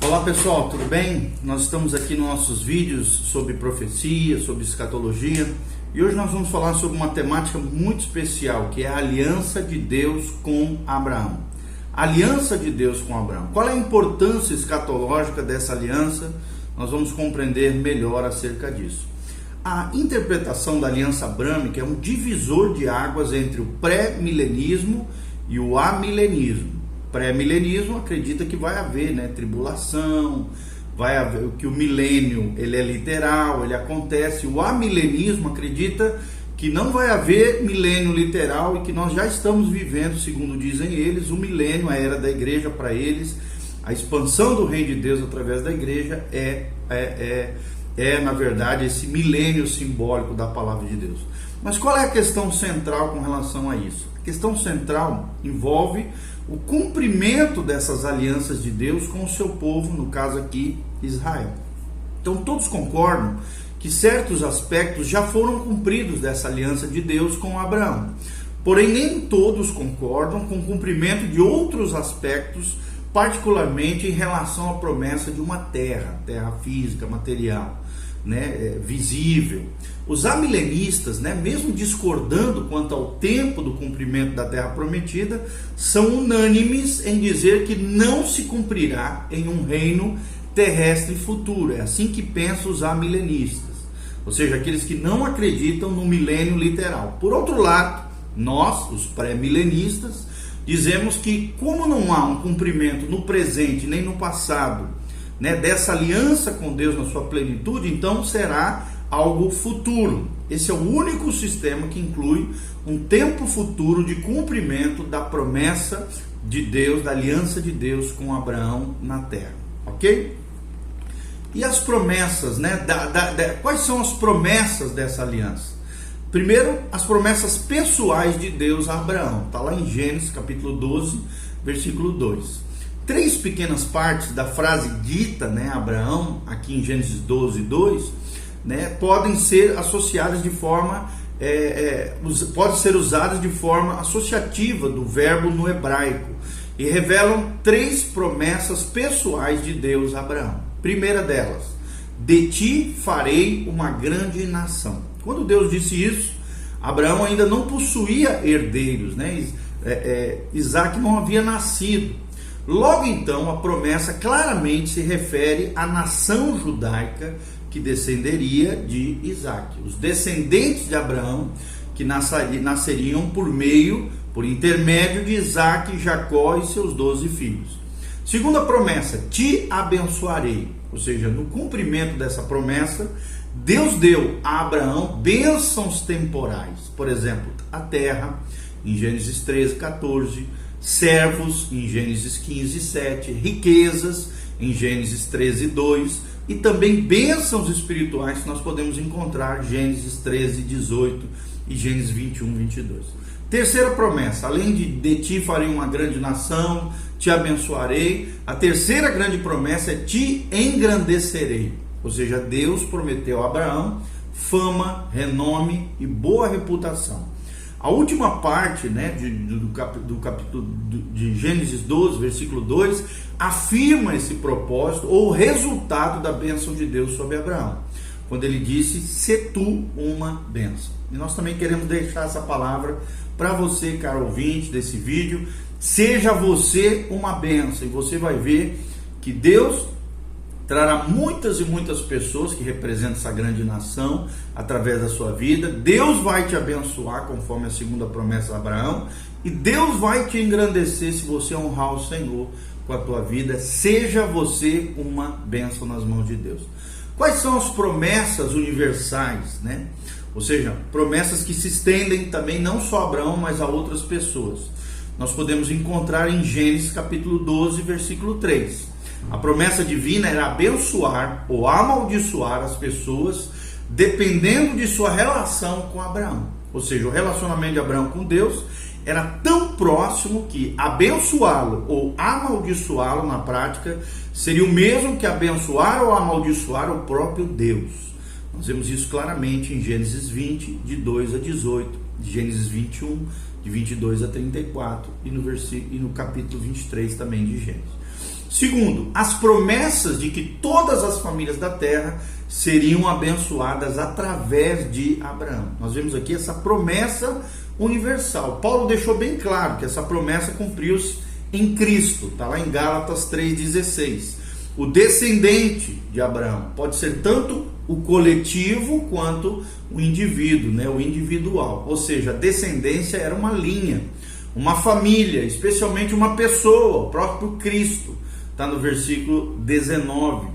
Olá pessoal, tudo bem? Nós estamos aqui nos nossos vídeos sobre profecia, sobre escatologia, e hoje nós vamos falar sobre uma temática muito especial, que é a aliança de Deus com Abraão. A aliança de Deus com Abraão. Qual é a importância escatológica dessa aliança? Nós vamos compreender melhor acerca disso. A interpretação da aliança abrâmica é um divisor de águas entre o pré-milenismo e o amilenismo. Pré-milenismo acredita que vai haver, tribulação, vai haver que o milênio ele é literal, ele acontece. O amilenismo acredita que não vai haver milênio literal e que nós já estamos vivendo, segundo dizem eles, o milênio, a era da igreja para eles, a expansão do reino de Deus através da igreja na verdade, esse milênio simbólico da palavra de Deus. Mas qual é a questão central com relação a isso? A questão central envolve o cumprimento dessas alianças de Deus com o seu povo, no caso aqui, Israel. Então todos concordam que certos aspectos já foram cumpridos dessa aliança de Deus com Abraão. Porém, nem todos concordam com o cumprimento de outros aspectos, particularmente em relação à promessa de uma terra física, material, visível. Os amilenistas, mesmo discordando quanto ao tempo do cumprimento da terra prometida, são unânimes em dizer que não se cumprirá em um reino terrestre futuro. É assim que pensam os amilenistas, ou seja, aqueles que não acreditam no milênio literal. Por outro lado, nós, os pré-milenistas, dizemos que como não há um cumprimento no presente nem no passado, dessa aliança com Deus na sua plenitude, então será algo futuro. Esse é o único sistema que inclui um tempo futuro de cumprimento da promessa de Deus, da aliança de Deus com Abraão na terra, ok? E as promessas, quais são as promessas dessa aliança? Primeiro, as promessas pessoais de Deus a Abraão, está lá em Gênesis capítulo 12, versículo 2. Três pequenas partes da frase dita, Abraão, aqui em Gênesis 12, 2, podem ser associadas de forma, podem ser usadas de forma associativa do verbo no hebraico, e revelam três promessas pessoais de Deus a Abraão. Primeira delas, de ti farei uma grande nação. Quando Deus disse isso, Abraão ainda não possuía herdeiros, Isaac não havia nascido. Logo então, a promessa claramente se refere à nação judaica que descenderia de Isaac. Os descendentes de Abraão que nasceriam por intermédio de Isaac, Jacó e seus 12 filhos. Segunda promessa, te abençoarei. Ou seja, no cumprimento dessa promessa, Deus deu a Abraão bênçãos temporais. Por exemplo, a terra, em Gênesis 13, 14, servos, em Gênesis 15, 7, riquezas, em Gênesis 13, 2, e também bênçãos espirituais que nós podemos encontrar em Gênesis 13, 18 e Gênesis 21, 22. Terceira promessa, além de ti farei uma grande nação, te abençoarei, a terceira grande promessa é te engrandecerei. Ou seja, Deus prometeu a Abraão fama, renome e boa reputação. A última parte do capítulo de Gênesis 12, versículo 2, afirma esse propósito ou resultado da bênção de Deus sobre Abraão, quando ele disse, se tu uma bênção. E nós também queremos deixar essa palavra para você, caro ouvinte desse vídeo, seja você uma bênção, e você vai ver que Deus trará muitas e muitas pessoas que representam essa grande nação através da sua vida. Deus vai te abençoar conforme a segunda promessa a Abraão, e Deus vai te engrandecer se você honrar o Senhor com a tua vida. Seja você uma bênção nas mãos de Deus. Quais são as promessas universais, Ou seja, promessas que se estendem também não só a Abraão, mas a outras pessoas. Nós podemos encontrar em Gênesis capítulo 12, versículo 3. A promessa divina era abençoar ou amaldiçoar as pessoas dependendo de sua relação com Abraão. Ou seja, o relacionamento de Abraão com Deus era tão próximo que abençoá-lo ou amaldiçoá-lo na prática seria o mesmo que abençoar ou amaldiçoar o próprio Deus. Nós vemos isso claramente em Gênesis 20, de 2 a 18, Gênesis 21, de 22 a 34 e no capítulo 23 também de Gênesis. Segundo, as promessas de que todas as famílias da terra seriam abençoadas através de Abraão. Nós vemos aqui essa promessa universal. Paulo deixou bem claro que essa promessa cumpriu-se em Cristo. Está lá em Gálatas 3,16. O descendente de Abraão pode ser tanto o coletivo quanto o indivíduo, né? O individual. Ou seja, a descendência era uma linha, uma família, especialmente uma pessoa, o próprio Cristo. Está no versículo 19.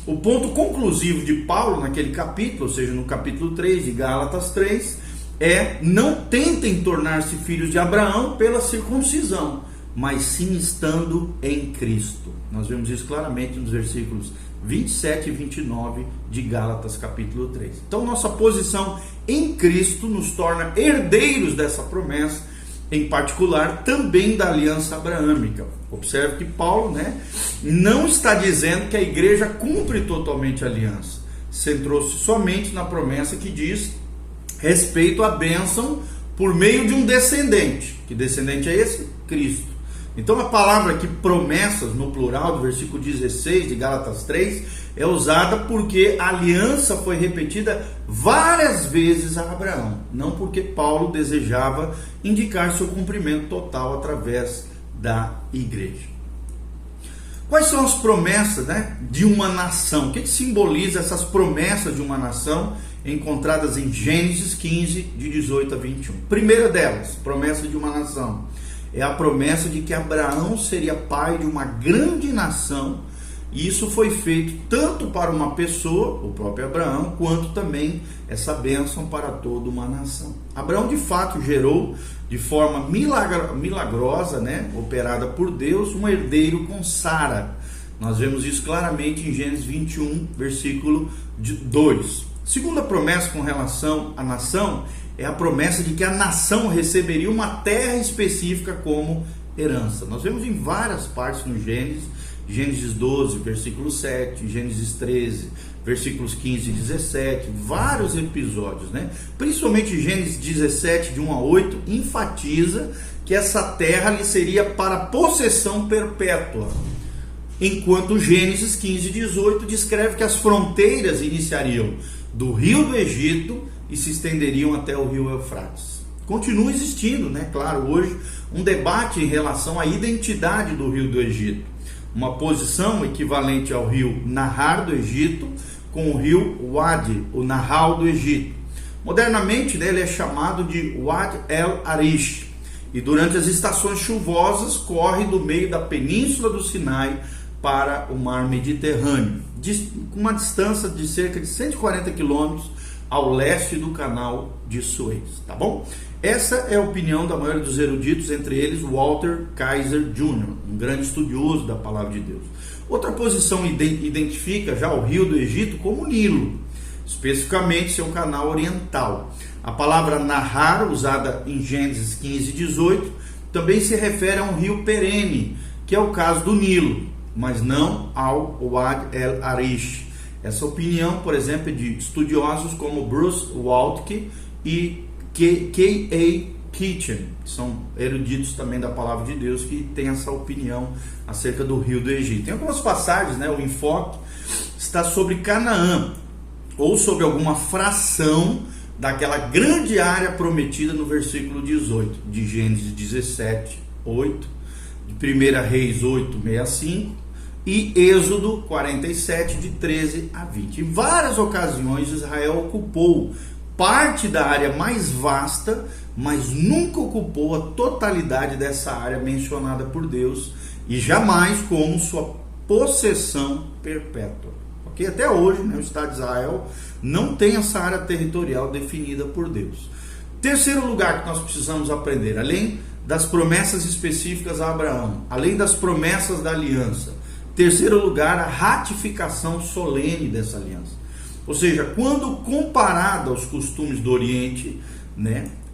O ponto conclusivo de Paulo naquele capítulo, ou seja, no capítulo 3 de Gálatas 3, é: não tentem tornar-se filhos de Abraão pela circuncisão, mas sim estando em Cristo. Nós vemos isso claramente nos versículos 27 e 29 de Gálatas capítulo 3. Então nossa posição em Cristo nos torna herdeiros dessa promessa, em particular também da aliança abraâmica. Observe que Paulo, não está dizendo que a igreja cumpre totalmente a aliança. Centrou-se somente na promessa que diz respeito à bênção por meio de um descendente. Que descendente é esse? Cristo. Então a palavra aqui, promessas, no plural do versículo 16 de Gálatas 3, é usada porque a aliança foi repetida várias vezes a Abraão, não porque Paulo desejava indicar seu cumprimento total através da igreja. Quais são as promessas, de uma nação? O que simboliza essas promessas de uma nação encontradas em Gênesis 15, de 18 a 21? Primeira delas, promessa de uma nação, é a promessa de que Abraão seria pai de uma grande nação, e isso foi feito tanto para uma pessoa, o próprio Abraão, quanto também essa bênção para toda uma nação. Abraão de fato gerou de forma milagrosa, operada por Deus, um herdeiro com Sara. Nós vemos isso claramente em Gênesis 21, versículo 2. Segunda promessa com relação à nação é a promessa de que a nação receberia uma terra específica como herança. Nós vemos em várias partes no Gênesis 12, versículo 7, Gênesis 13, versículos 15 e 17, vários episódios, Principalmente Gênesis 17, de 1 a 8, enfatiza que essa terra lhe seria para possessão perpétua. Enquanto Gênesis 15 e 18 descreve que as fronteiras iniciariam do rio do Egito e se estenderiam até o rio Eufrates. Continua existindo, claro, hoje, um debate em relação à identidade do rio do Egito. Uma posição equivalente ao rio Nahar do Egito com o rio Wadi, o Nahal do Egito. Modernamente, ele é chamado de Wadi el Arish, e durante as estações chuvosas corre do meio da península do Sinai para o mar Mediterrâneo, com uma distância de cerca de 140 quilômetros ao leste do canal de Suez, tá bom? Essa é a opinião da maioria dos eruditos, entre eles Walter Kaiser Jr., um grande estudioso da palavra de Deus. Outra posição identifica já o rio do Egito como Nilo, especificamente seu canal oriental. A palavra Nahar, usada em Gênesis 15 e 18, também se refere a um rio perene, que é o caso do Nilo, mas não ao Wadi el Arish. Essa opinião, por exemplo, é de estudiosos como Bruce Waltke e K.A. Kitchen, que são eruditos também da palavra de Deus, que tem essa opinião acerca do rio do Egito. Tem algumas passagens, o enfoque está sobre Canaã, ou sobre alguma fração daquela grande área prometida no versículo 18 de Gênesis 17, 8, de 1 Reis 8, 65 e Êxodo 47, de 13 a 20. Em várias ocasiões Israel ocupou parte da área mais vasta, mas nunca ocupou a totalidade dessa área mencionada por Deus, e jamais como sua possessão perpétua. Okay? Até hoje, o Estado de Israel não tem essa área territorial definida por Deus. Terceiro lugar que nós precisamos aprender, além das promessas específicas a Abraão, além das promessas da aliança, terceiro lugar, a ratificação solene dessa aliança. Ou seja, quando comparada aos costumes do Oriente,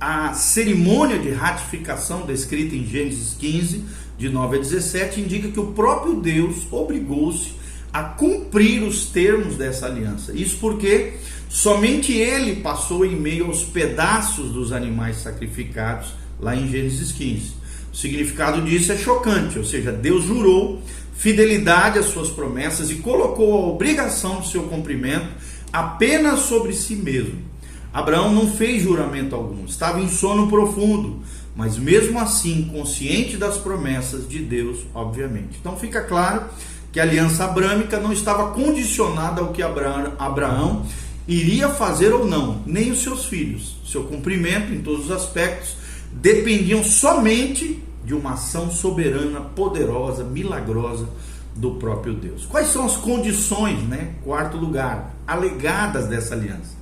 a cerimônia de ratificação descrita em Gênesis 15, de 9 a 17, indica que o próprio Deus obrigou-se a cumprir os termos dessa aliança. Isso porque somente ele passou em meio aos pedaços dos animais sacrificados lá em Gênesis 15. O significado disso é chocante, ou seja, Deus jurou fidelidade às suas promessas e colocou a obrigação do seu cumprimento apenas sobre si mesmo. Abraão não fez juramento algum, estava em sono profundo, mas mesmo assim consciente das promessas de Deus, obviamente. Então fica claro que a aliança abrâmica não estava condicionada ao que Abraão iria fazer ou não, nem os seus filhos. Seu cumprimento em todos os aspectos dependiam somente de uma ação soberana, poderosa, milagrosa do próprio Deus. Quais são as condições, quarto lugar, alegadas dessa aliança?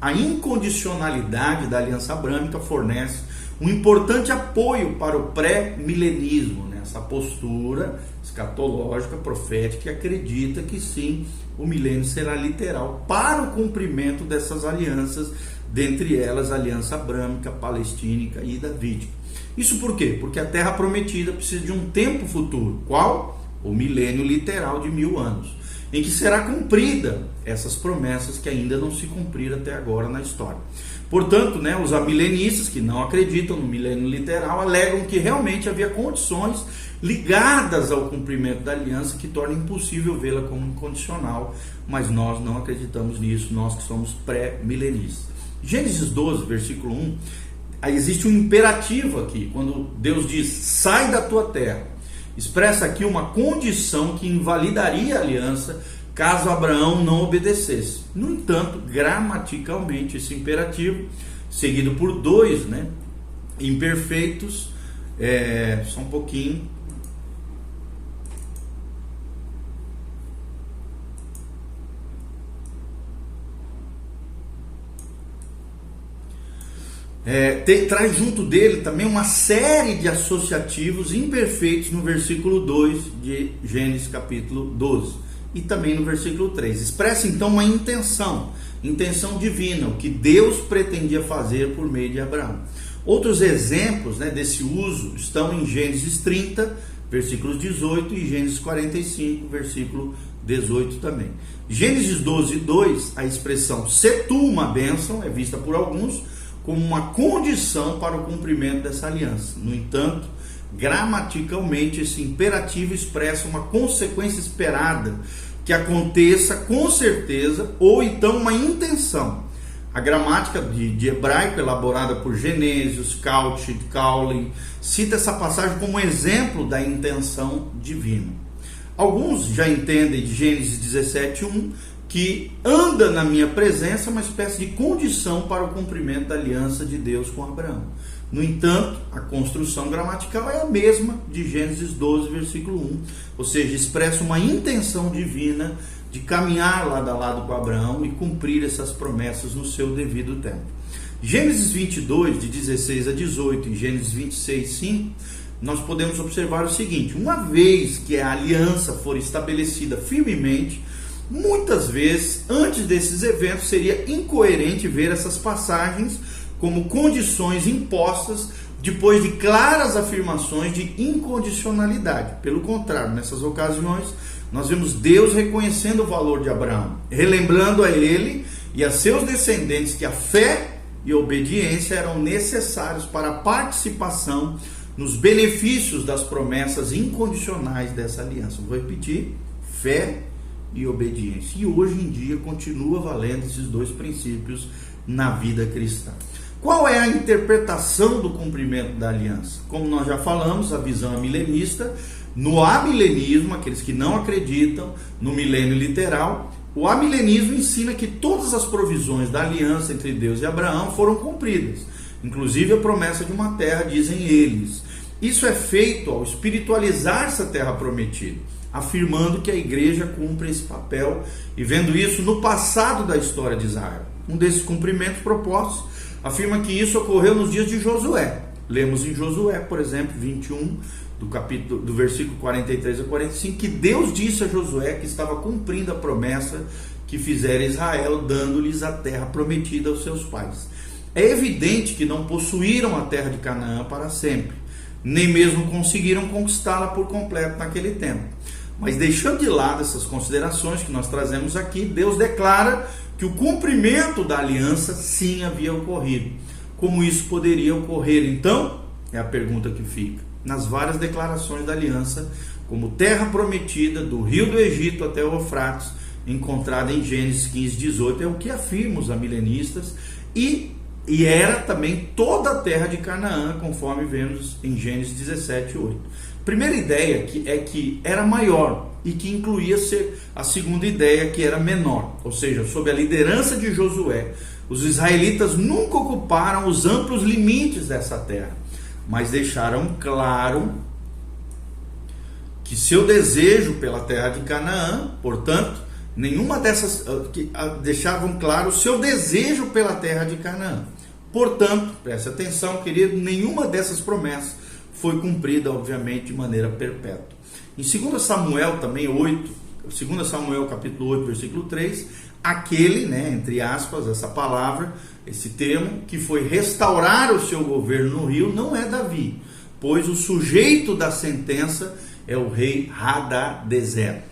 A incondicionalidade da aliança abrâmica fornece um importante apoio para o pré-milenismo, essa postura escatológica, profética, que acredita que sim, o milênio será literal para o cumprimento dessas alianças, dentre elas a aliança abrâmica, palestínica e davídica. Isso por quê? Porque a terra prometida precisa de um tempo futuro. Qual? O milênio literal de 1000 anos, em que será cumprida essas promessas que ainda não se cumpriram até agora na história. Portanto, os amilenistas que não acreditam no milênio literal alegam que realmente havia condições ligadas ao cumprimento da aliança que tornam impossível vê-la como incondicional, mas nós não acreditamos nisso, nós que somos pré-milenistas. Gênesis 12, versículo 1, existe um imperativo aqui, quando Deus diz, sai da tua terra, expressa aqui uma condição que invalidaria a aliança caso Abraão não obedecesse. No entanto, gramaticalmente, esse imperativo, seguido por dois imperfeitos, só um pouquinho. Traz junto dele também uma série de associativos imperfeitos no versículo 2 de Gênesis capítulo 12 e também no versículo 3. Expressa então uma intenção divina, o que Deus pretendia fazer por meio de Abraão. Outros exemplos desse uso estão em Gênesis 30, versículos 18 e Gênesis 45, versículo 18 também. Gênesis 12, 2, a expressão "se tu uma bênção" é vista por alguns como uma condição para o cumprimento dessa aliança. No entanto, gramaticalmente, esse imperativo expressa uma consequência esperada que aconteça com certeza, ou então uma intenção. A gramática de hebraico, elaborada por Genesius, Couch, Cowley, cita essa passagem como exemplo da intenção divina. Alguns já entendem de Gênesis 17:1 que anda na minha presença uma espécie de condição para o cumprimento da aliança de Deus com Abraão. No entanto, a construção gramatical é a mesma de Gênesis 12, versículo 1, ou seja, expressa uma intenção divina de caminhar lado a lado com Abraão e cumprir essas promessas no seu devido tempo. Gênesis 22, de 16 a 18, e Gênesis 26, 5, nós podemos observar o seguinte: uma vez que a aliança for estabelecida firmemente, muitas vezes, antes desses eventos, seria incoerente ver essas passagens como condições impostas depois de claras afirmações de incondicionalidade. Pelo contrário, nessas ocasiões, nós vemos Deus reconhecendo o valor de Abraão, relembrando a ele e a seus descendentes que a fé e a obediência eram necessários para a participação nos benefícios das promessas incondicionais dessa aliança. Vou repetir: fé e obediência. E hoje em dia continua valendo esses dois princípios na vida cristã. Qual é a interpretação do cumprimento da aliança? Como nós já falamos, a visão é milenista. No amilenismo, aqueles que não acreditam no milênio literal, o amilenismo ensina que todas as provisões da aliança entre Deus e Abraão foram cumpridas, inclusive a promessa de uma terra, dizem eles. Isso é feito ao espiritualizar essa terra prometida, afirmando que a igreja cumpre esse papel e vendo isso no passado da história de Israel. Um desses cumprimentos propostos afirma que isso ocorreu nos dias de Josué. Lemos em Josué, por exemplo, 21, do versículo 43 a 45, que Deus disse a Josué que estava cumprindo a promessa que fizera Israel, dando-lhes a terra prometida aos seus pais. É evidente que não possuíram a terra de Canaã para sempre, nem mesmo conseguiram conquistá-la por completo naquele tempo. Mas deixando de lado essas considerações que nós trazemos aqui, Deus declara que o cumprimento da aliança sim havia ocorrido. Como isso poderia ocorrer então? É a pergunta que fica. Nas várias declarações da aliança como terra prometida do rio do Egito até o Eufrates, encontrada em Gênesis 15, 18, é o que afirmam os amilenistas, e era também toda a terra de Canaã, conforme vemos em Gênesis 17, 8. Primeira ideia é que era maior, e que incluía a segunda ideia, que era menor, ou seja, sob a liderança de Josué, os israelitas nunca ocuparam os amplos limites dessa terra, mas deixaram claro que seu desejo pela terra de Canaã, portanto, deixavam claro o seu desejo pela terra de Canaã. Portanto, preste atenção, querido, nenhuma dessas promessas foi cumprida, obviamente, de maneira perpétua. Em 2 Samuel também 2 Samuel capítulo 8, versículo 3, aquele, entre aspas, essa palavra, esse termo, que foi restaurar o seu governo no rio, não é Davi, pois o sujeito da sentença é o rei Hadadezer.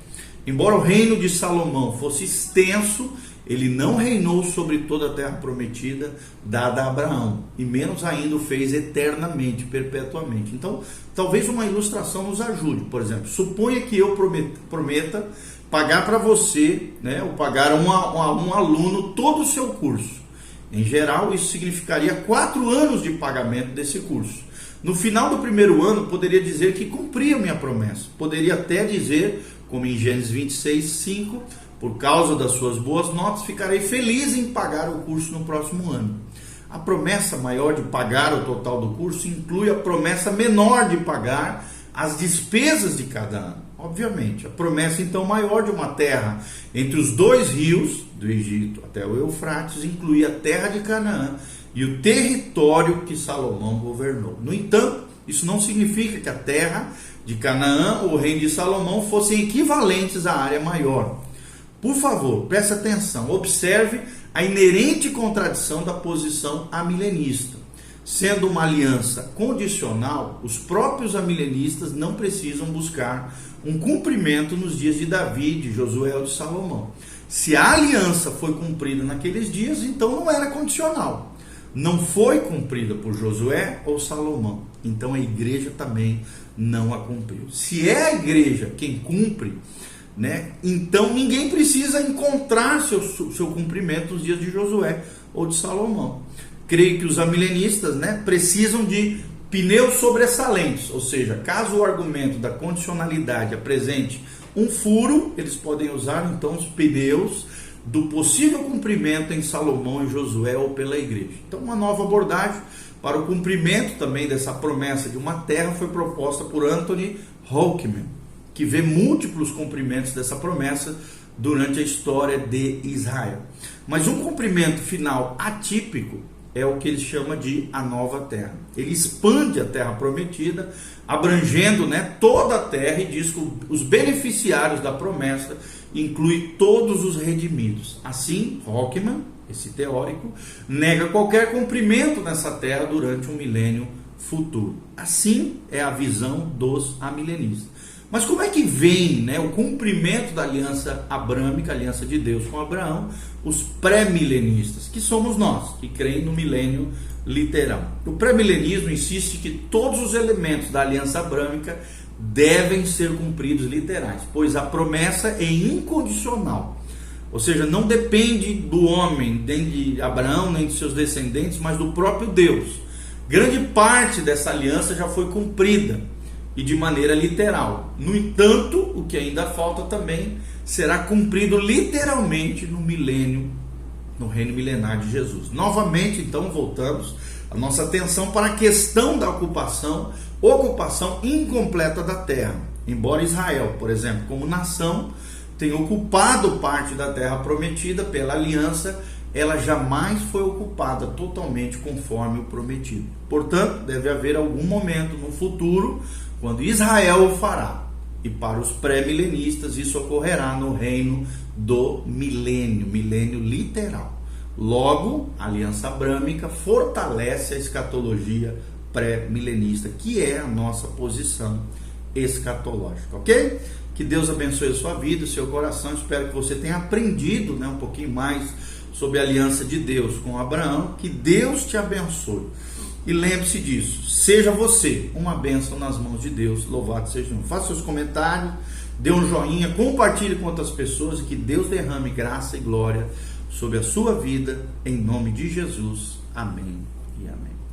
Embora o reino de Salomão fosse extenso, ele não reinou sobre toda a terra prometida dada a Abraão, e menos ainda o fez eternamente, perpetuamente. Então, talvez uma ilustração nos ajude. Por exemplo, suponha que eu prometa pagar para você, ou pagar a um aluno todo o seu curso. Em geral, isso significaria 4 anos de pagamento desse curso. No final do primeiro ano, poderia dizer que cumpria a minha promessa. Poderia até dizer, como em Gênesis 26, 5, por causa das suas boas notas, ficarei feliz em pagar o curso no próximo ano. A promessa maior de pagar o total do curso inclui a promessa menor de pagar as despesas de cada ano. Obviamente, a promessa então maior de uma terra entre os 2 rios, do Egito até o Eufrates, incluía a terra de Canaã e o território que Salomão governou. No entanto, isso não significa que a terra de Canaã ou o reino de Salomão fossem equivalentes à área maior. Por favor, preste atenção, observe a inerente contradição da posição amilenista. Sendo uma aliança condicional, os próprios amilenistas não precisam buscar um cumprimento nos dias de Davi, de Josué ou de Salomão. Se a aliança foi cumprida naqueles dias, então não era condicional. Não foi cumprida por Josué ou Salomão, então a igreja também não a cumpriu. Se é a igreja quem cumpre, então ninguém precisa encontrar seu cumprimento nos dias de Josué ou de Salomão. Creio que os amilenistas precisam de pneus sobressalentes, ou seja, caso o argumento da condicionalidade apresente um furo, eles podem usar então os pneus do possível cumprimento em Salomão e Josué ou pela igreja. Então, uma nova abordagem para o cumprimento também dessa promessa de uma terra foi proposta por Anthony Hockenheimer, que vê múltiplos cumprimentos dessa promessa durante a história de Israel. Mas um cumprimento final atípico é o que ele chama de a nova terra. Ele expande a terra prometida, abrangendo toda a terra, e diz que os beneficiários da promessa inclui todos os redimidos. Assim, Hockenheimer, esse teórico, nega qualquer cumprimento nessa terra durante um milênio futuro. Assim é a visão dos amilenistas. Mas como é que vem o cumprimento da aliança abrâmica, a aliança de Deus com Abraão, os pré-milenistas, que somos nós, que creem no milênio literal? O pré-milenismo insiste que todos os elementos da aliança abrâmica devem ser cumpridos literais, pois a promessa é incondicional. Ou seja, não depende do homem, nem de Abraão, nem de seus descendentes, mas do próprio Deus. Grande parte dessa aliança já foi cumprida, e de maneira literal. No entanto, o que ainda falta também será cumprido literalmente no milênio, no reino milenar de Jesus. Novamente, então, voltamos a nossa atenção para a questão da ocupação incompleta da terra. Embora Israel, por exemplo, como nação, tenha ocupado parte da terra prometida pela aliança, ela jamais foi ocupada totalmente conforme o prometido. Portanto, deve haver algum momento no futuro quando Israel o fará. E para os pré-milenistas isso ocorrerá no reino do milênio literal. Logo, a aliança abrâmica fortalece a escatologia pré-milenista, que é a nossa posição escatológica, ok? Que Deus abençoe a sua vida, o seu coração. Espero que você tenha aprendido um pouquinho mais sobre a aliança de Deus com Abraão. Que Deus te abençoe. E lembre-se disso, seja você uma bênção nas mãos de Deus, louvado seja o Senhor. Faça seus comentários, dê um joinha, compartilhe com outras pessoas e que Deus derrame graça e glória sobre a sua vida, em nome de Jesus. Amém e amém.